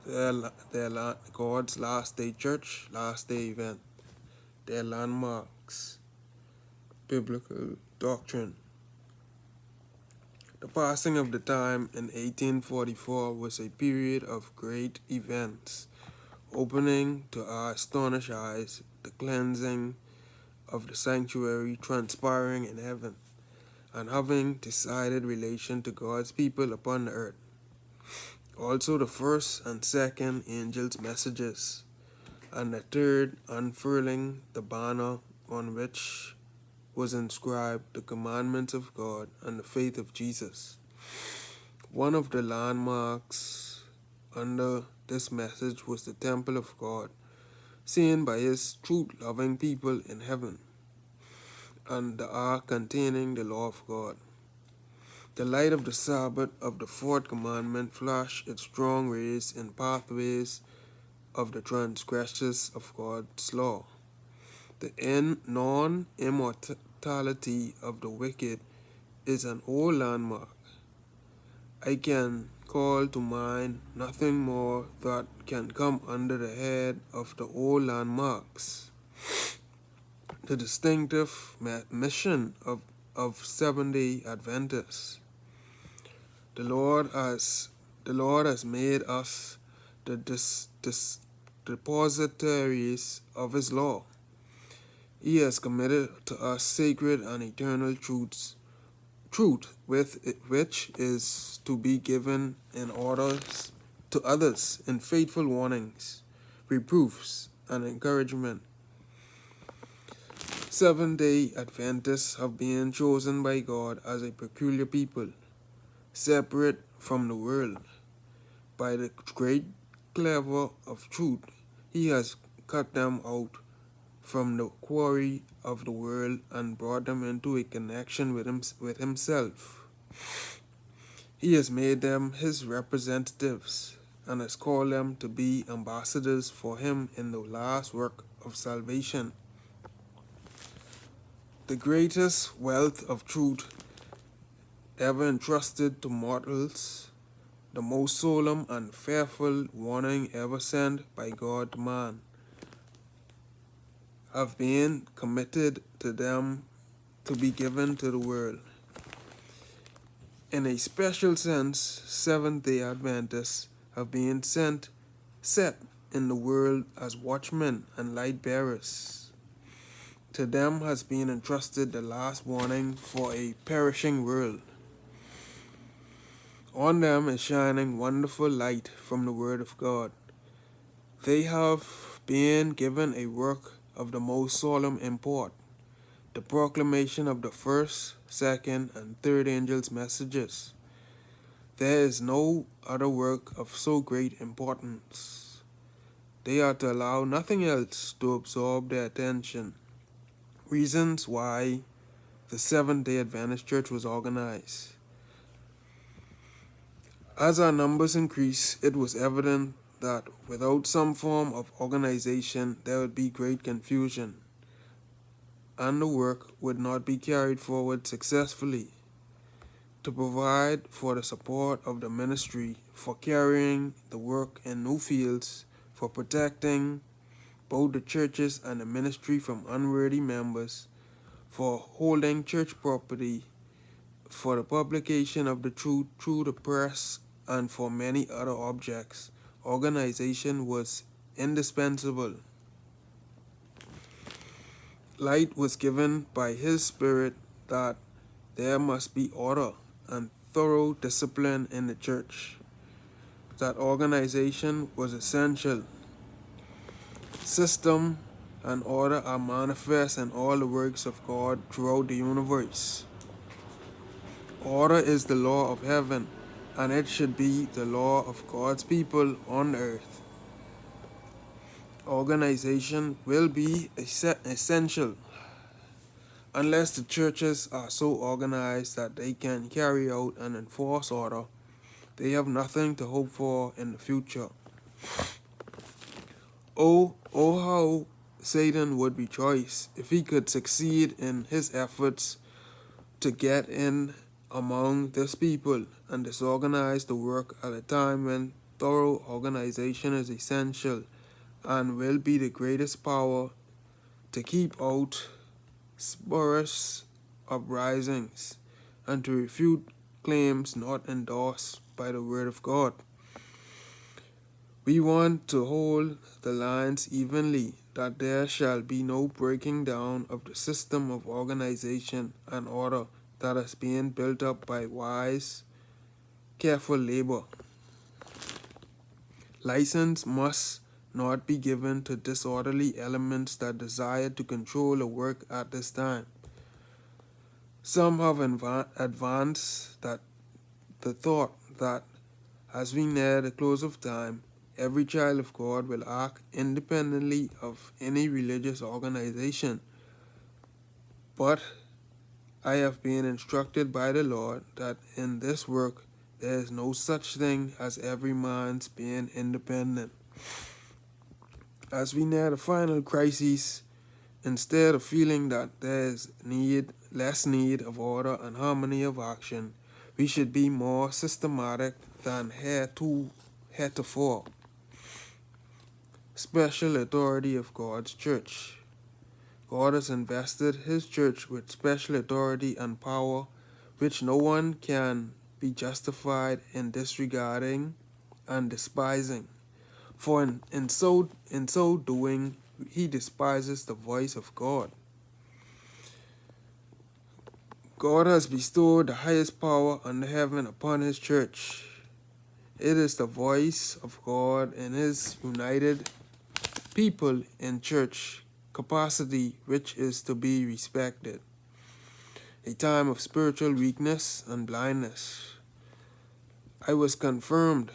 God's last day church, last day event, their landmarks, biblical doctrine. The passing of the time in 1844 was a period of great events, opening to our astonished eyes the cleansing of the sanctuary transpiring in heaven, and having decided relation to God's people upon the earth. Also the first and second angels' messages, and the third unfurling the banner on which was inscribed the commandments of God and the faith of Jesus. One of the landmarks under this message was the temple of God, seen by his truth-loving people in heaven, and the ark containing the law of God. The light of the Sabbath of the fourth commandment flashed its strong rays in pathways of the transgressors of God's law. The non-immortality of the wicked is an old landmark. I can call to mind nothing more that can come under the head of the old landmarks. The distinctive mission of Seventh-day Adventists. The Lord has made us the depositaries of his law. He has committed to us sacred and eternal truth which is to be given in orders to others in faithful warnings, reproofs, and encouragement. Seventh-day Adventists have been chosen by God as a peculiar people, separate from the world. By the great clever of truth, he has cut them out from the quarry of the world and brought them into a connection with himself. He has made them his representatives and has called them to be ambassadors for him in the last work of salvation. The greatest wealth of truth ever entrusted to mortals, the most solemn and fearful warning ever sent by God to man, have been committed to them to be given to the world. In a special sense, Seventh-day Adventists have been set in the world as watchmen and light bearers. To them has been entrusted the last warning for a perishing world. On them is shining wonderful light from the Word of God. They have been given a work of the most solemn import, the proclamation of the first, second, and third angels' messages. There is no other work of so great importance. They are to allow nothing else to absorb their attention. Reasons why the Seventh-day Adventist Church was organized. As our numbers increased, it was evident that without some form of organization, there would be great confusion, and the work would not be carried forward successfully. To provide for the support of the ministry, for carrying the work in new fields, for protecting both the churches and the ministry from unworthy members, for holding church property, for the publication of the truth through the press, and for many other objects, organization was indispensable. Light was given by his Spirit that there must be order and thorough discipline in the church, that organization was essential. System and order are manifest in all the works of God throughout the universe. Order is the law of heaven, and it should be the law of God's people on earth. Organization will be essential. Unless the churches are so organized that they can carry out and enforce order, they have nothing to hope for in the future. Oh, how Satan would rejoice if he could succeed in his efforts to get in among this people and disorganize the work at a time when thorough organization is essential and will be the greatest power to keep out spurious uprisings and to refute claims not endorsed by the Word of God. We want to hold the lines evenly, that there shall be no breaking down of the system of organization and order that is being built up by wise, careful labor. License must not be given to disorderly elements that desire to control the work at this time. Some have advanced that the thought that as we near the close of time, every child of God will act independently of any religious organization. But I have been instructed by the Lord that in this work there is no such thing as every man's being independent. As we near the final crisis, instead of feeling that there is less need of order and harmony of action, we should be more systematic than heretofore. Special authority of God's church. God has invested his church with special authority and power, which no one can be justified in disregarding and despising. For in so doing, he despises the voice of God. God has bestowed the highest power under heaven upon his church. It is the voice of God and his united people in church capacity which is to be respected. A time of spiritual weakness and blindness. I was confirmed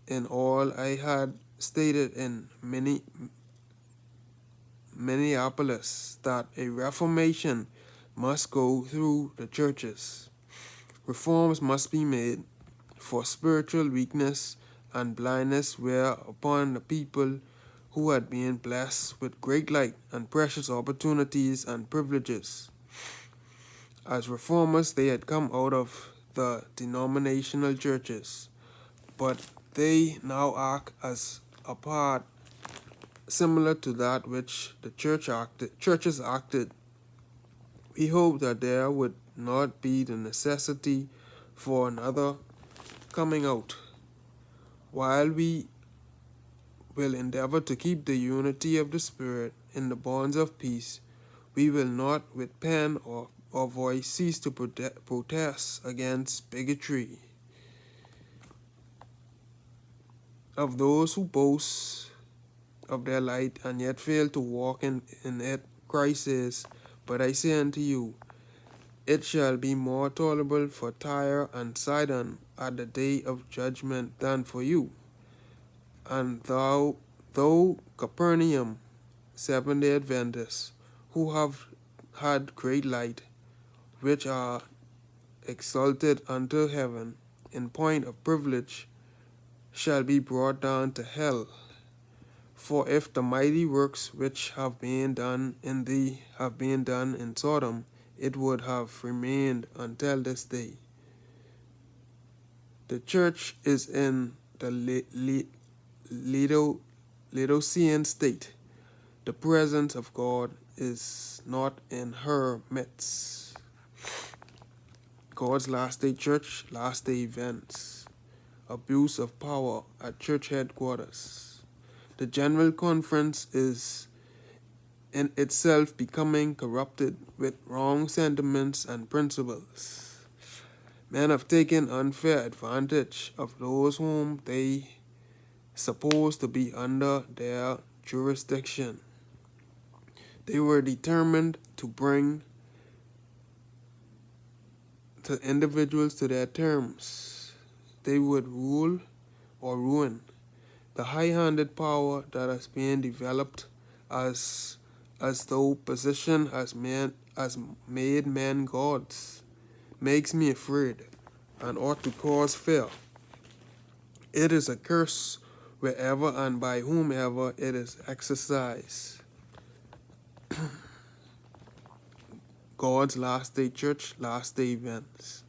in all I had stated in Minneapolis that a reformation must go through the churches. Reforms must be made, for spiritual weakness and blindness were upon the people who had been blessed with great light and precious opportunities and privileges. As reformers, they had come out of the denominational churches, but they now act as a part similar to that which the churches acted. We hope that there would not be the necessity for another coming out. While we will endeavor to keep the unity of the Spirit in the bonds of peace, we will not with pen or voice cease to protest against bigotry of those who boast of their light and yet fail to walk in it. Christ says, "But I say unto you, it shall be more tolerable for Tyre and Sidon at the day of judgment than for you. And thou, Capernaum, Seventh-day Adventists, who have had great light, which are exalted unto heaven in point of privilege, shall be brought down to hell. For if the mighty works which have been done in thee have been done in Sodom, it would have remained until this day." The church is in the Laodicean state. The presence of God is not in her midst. God's last day church, last day events. Abuse of power at church headquarters. The General Conference is in itself becoming corrupted with wrong sentiments and principles. Men have taken unfair advantage of those whom they suppose to be under their jurisdiction. They were determined to bring the individuals to their terms. They would rule or ruin. The high-handed power that has been developed as though position has made men gods makes me afraid and ought to cause fear. It is a curse wherever and by whomever it is exercised. God's last day church, last day events.